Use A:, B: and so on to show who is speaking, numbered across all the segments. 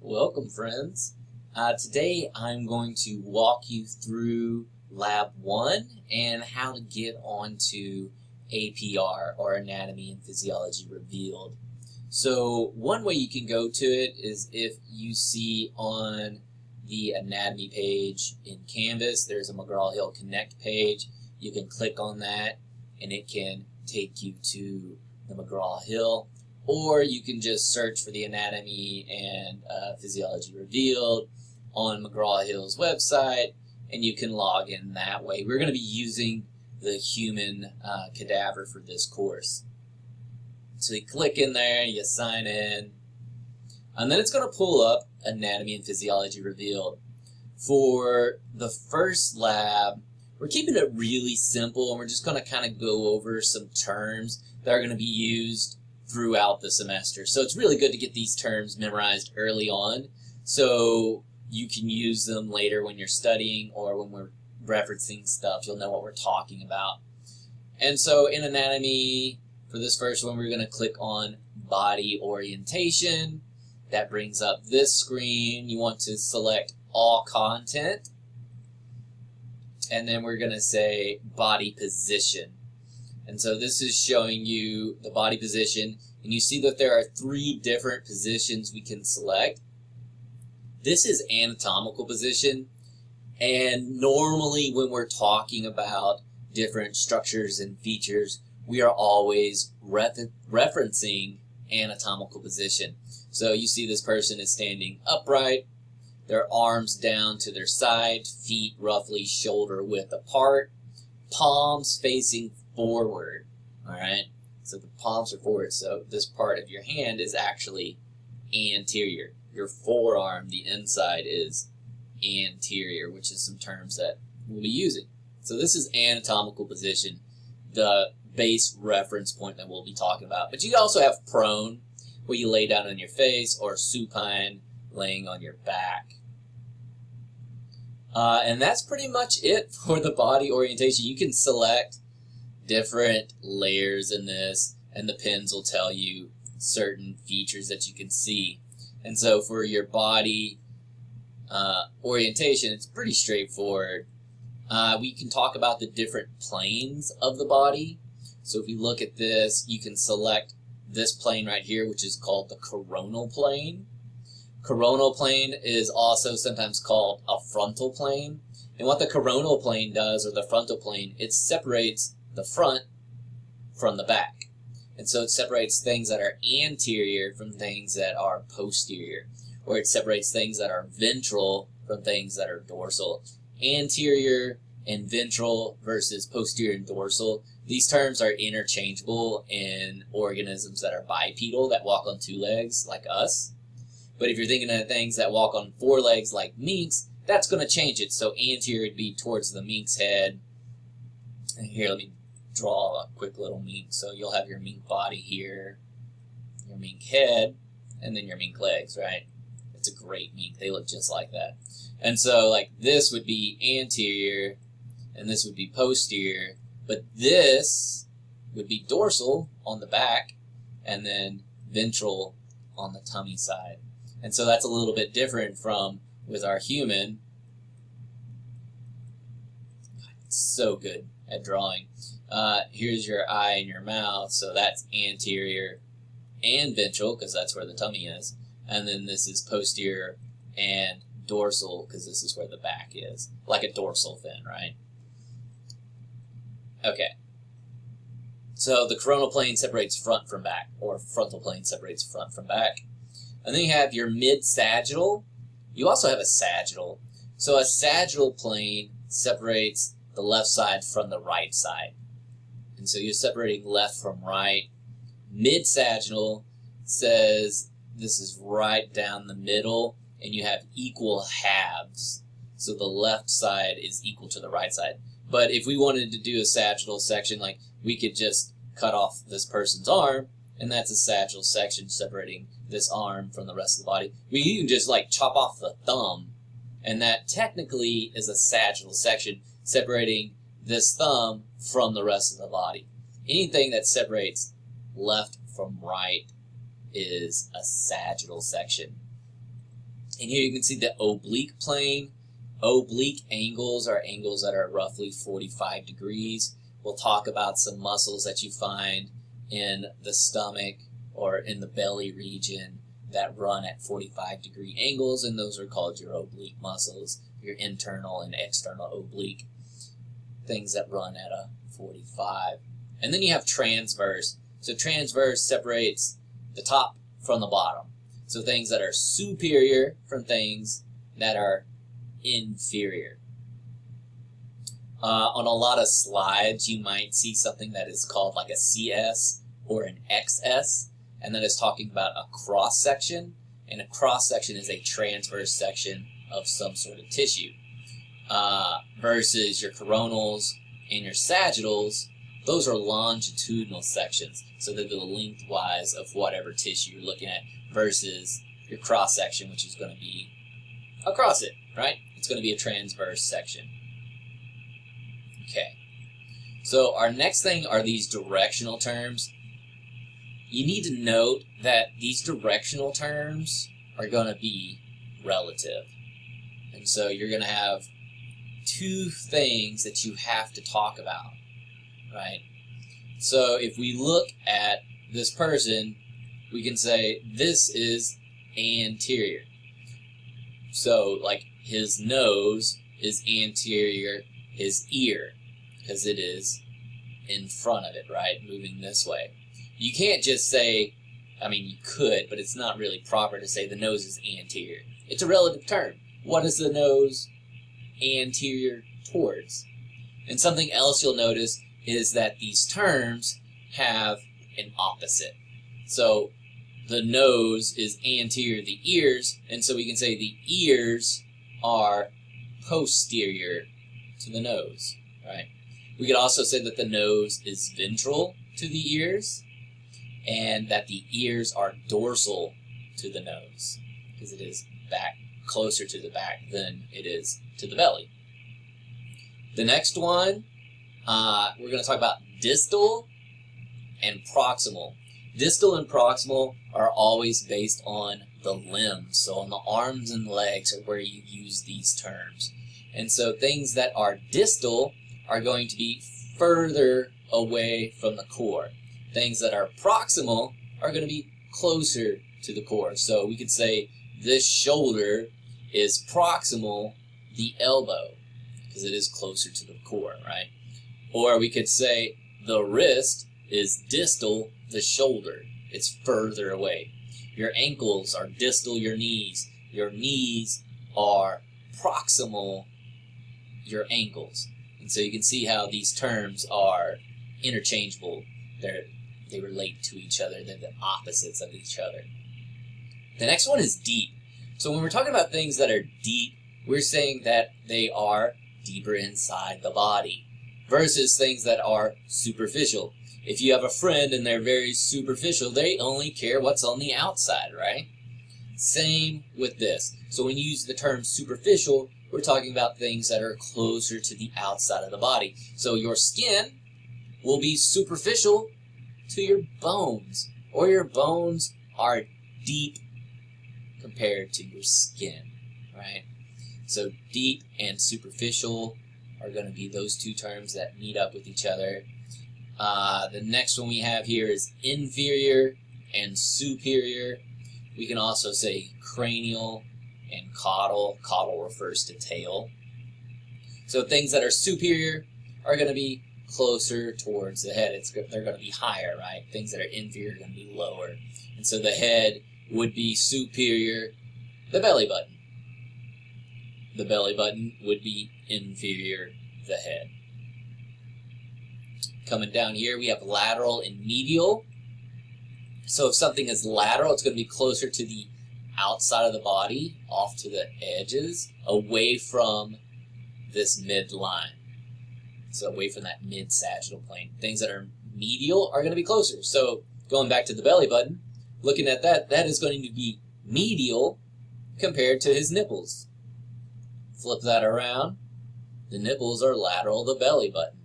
A: Welcome, friends. Today I'm going to walk you through Lab 1 and how to get onto APR, or Anatomy and Physiology Revealed. So one way you can go to it is if you see on the anatomy page in Canvas, there's a McGraw-Hill Connect page. You can click on that and it can take you to the McGraw-Hill. Or you can just search for the Anatomy and Physiology Revealed on McGraw-Hill's website, and you can log in that way. We're going to be using the human cadaver for this course. So you click in there, you sign in, and then it's going to pull up Anatomy and Physiology Revealed. For the first lab, we're keeping it really simple, and we're just going to kind of go over some terms that are going to be used throughout the semester. So it's really good to get these terms memorized early on so you can use them later when you're studying or when we're referencing stuff. You'll know what we're talking about. And so in anatomy, for this first one, we're going to click on body orientation. That brings up this screen. You want to select all content. And then we're going to say body position. And so this is showing you the body position, and you see that there are 3 different positions we can select. This is anatomical position, and normally when we're talking about different structures and features, we are always referencing anatomical position. So you see this person is standing upright, their arms down to their side, feet roughly shoulder width apart, palms facing forward. All right, so the palms are forward, so this part of your hand is actually anterior. Your forearm, the inside, is anterior, which is some terms that we'll be using. So this is anatomical position, the base reference point that we'll be talking about. But you also have prone, where you lay down on your face, or supine, laying on your back. And that's pretty much it for the body orientation. You can select different layers in this, and the pins will tell you certain features that you can see. And so for your body orientation, it's pretty straightforward. We can talk about the different planes of the body. So if you look at this, you can select this plane right here, which is called the coronal plane. Coronal plane is also sometimes called a frontal plane. And what the coronal plane does, or the frontal plane, it separates the front from the back. And so it separates things that are anterior from things that are posterior, or it separates things that are ventral from things that are dorsal. Anterior and ventral versus posterior and dorsal, these terms are interchangeable in organisms that are bipedal, that walk on 2 legs like us. But if you're thinking of things that walk on 4 legs like minks, that's going to change it. So anterior would be towards the mink's head. And here, let me draw a quick little mink. So you'll have your mink body here, your mink head, and then your mink legs, right? It's a great mink. They look just like that. And so like this would be anterior, and this would be posterior, but this would be dorsal on the back, and then ventral on the tummy side. And so that's a little bit different from with our human. It's so good at drawing. Here's your eye and your mouth, so that's anterior and ventral, because that's where the tummy is. And then this is posterior and dorsal, because this is where the back is, like a dorsal fin, right? Okay. So the coronal plane separates front from back, or frontal plane separates front from back. And then you have your mid-sagittal. You also have a sagittal. So a sagittal plane separates the left side from the right side. And so you're separating left from right. Mid-sagittal says this is right down the middle, and you have equal halves. So the left side is equal to the right side. But if we wanted to do a sagittal section, like we could just cut off this person's arm, and that's a sagittal section separating this arm from the rest of the body. You can just like chop off the thumb, and that technically is a sagittal section separating this thumb from the rest of the body. Anything that separates left from right is a sagittal section. And here you can see the oblique plane. Oblique angles are angles that are roughly 45 degrees. We'll talk about some muscles that you find in the stomach or in the belly region that run at 45-degree angles, and those are called your oblique muscles, your internal and external oblique, things that run at a 45. And then you have transverse. So transverse separates the top from the bottom. So things that are superior from things that are inferior. On a lot of slides, you might see something that is called like a CS or an XS, and that is talking about a cross section, and a cross section is a transverse section of some sort of tissue. Versus your coronals and your sagittals, those are longitudinal sections, so they're the lengthwise of whatever tissue you're looking at, versus your cross section, which is going to be across it, right? It's going to be a transverse section. Okay, so our next thing are these directional terms. You need to note that these directional terms are going to be relative. And so you're going to have two things that you have to talk about, right? So if we look at this person, we can say this is anterior. So like his nose is anterior, his ear, because it is in front of it, right? Moving this way. You can't just say, I mean, you could, but it's not really proper to say the nose is anterior. It's a relative term. What is the nose anterior towards? And something else you'll notice is that these terms have an opposite. So the nose is anterior to the ears, and so we can say the ears are posterior to the nose, right? We could also say that the nose is ventral to the ears, and that the ears are dorsal to the nose, because it is back closer to the back than it is to the belly. The next one, we're going to talk about distal and proximal. Distal and proximal are always based on the limbs. So on the arms and legs are where you use these terms. And so things that are distal are going to be further away from the core. Things that are proximal are going to be closer to the core. So we could say this shoulder is proximal the elbow, because it is closer to the core, right? Or we could say the wrist is distal the shoulder. It's further away. Your ankles are distal your knees. Your knees are proximal your ankles. And so you can see how these terms are interchangeable. They relate to each other. They're the opposites of each other. The next one is deep. So when we're talking about things that are deep, we're saying that they are deeper inside the body versus things that are superficial. If you have a friend and they're very superficial, they only care what's on the outside, right? Same with this. So when you use the term superficial, we're talking about things that are closer to the outside of the body. So your skin will be superficial to your bones, or your bones are deep compared to your skin, right? So deep and superficial are going to be those two terms that meet up with each other. The next one we have here is inferior and superior. We can also say cranial and caudal. Caudal refers to tail. So things that are superior are going to be closer towards the head. They're going to be higher, right? Things that are inferior are going to be lower. And so the head would be superior, the belly button. The belly button would be inferior, the head. Coming down here, we have lateral and medial. So if something is lateral, it's going to be closer to the outside of the body, off to the edges, away from this midline. So away from that mid-sagittal plane. Things that are medial are going to be closer. So going back to the belly button, looking at that, that is going to be medial compared to his nipples. Flip that around. The nipples are lateral to the belly button.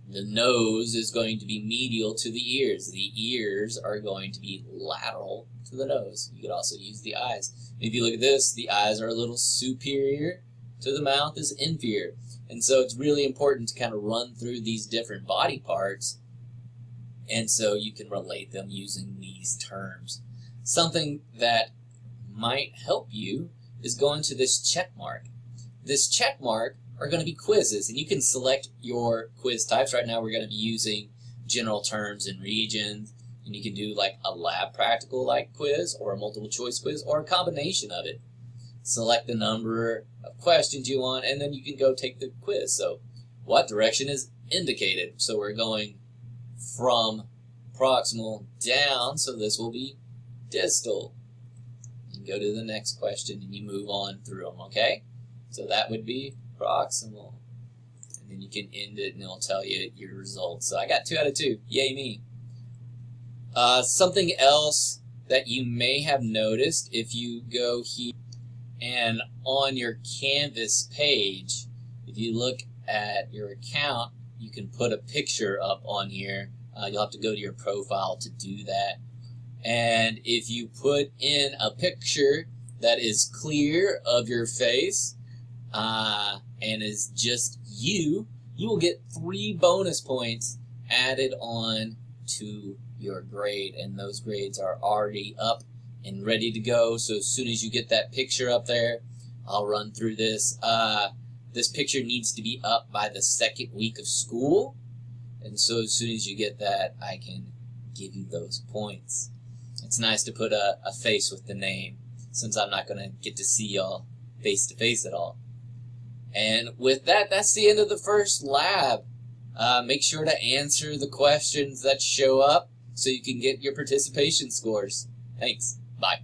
A: The nose is going to be medial to the ears. The ears are going to be lateral to the nose. You could also use the eyes. If you look at this, the eyes are a little superior to the mouth is inferior. And so it's really important to kind of run through these different body parts, and so you can relate them using these terms. Something that might help you is going to this check mark. This check mark are going to be quizzes, and you can select your quiz types. Right now we're going to be using general terms and regions, and you can do like a lab practical like quiz or a multiple choice quiz or a combination of it. Select the number of questions you want, and then you can go take the quiz. So what direction is indicated? So we're going from proximal down, so this will be distal. You go to the next question and you move on through them, okay? So that would be proximal. And then you can end it and it'll tell you your results. So I got 2 out of 2. Yay me. Something else that you may have noticed if you go here and on your Canvas page, if you look at your account, you can put a picture up on here. You'll have to go to your profile to do that. And if you put in a picture that is clear of your face and is just you, you will get 3 bonus points added on to your grade. And those grades are already up and ready to go. So as soon as you get that picture up there, I'll run through this. This picture needs to be up by the 2nd week of school. And so as soon as you get that, I can give you those points. It's nice to put a face with the name, since I'm not going to get to see y'all face to face at all. And with that, that's the end of the first lab. Make sure to answer the questions that show up so you can get your participation scores. Thanks. Bye.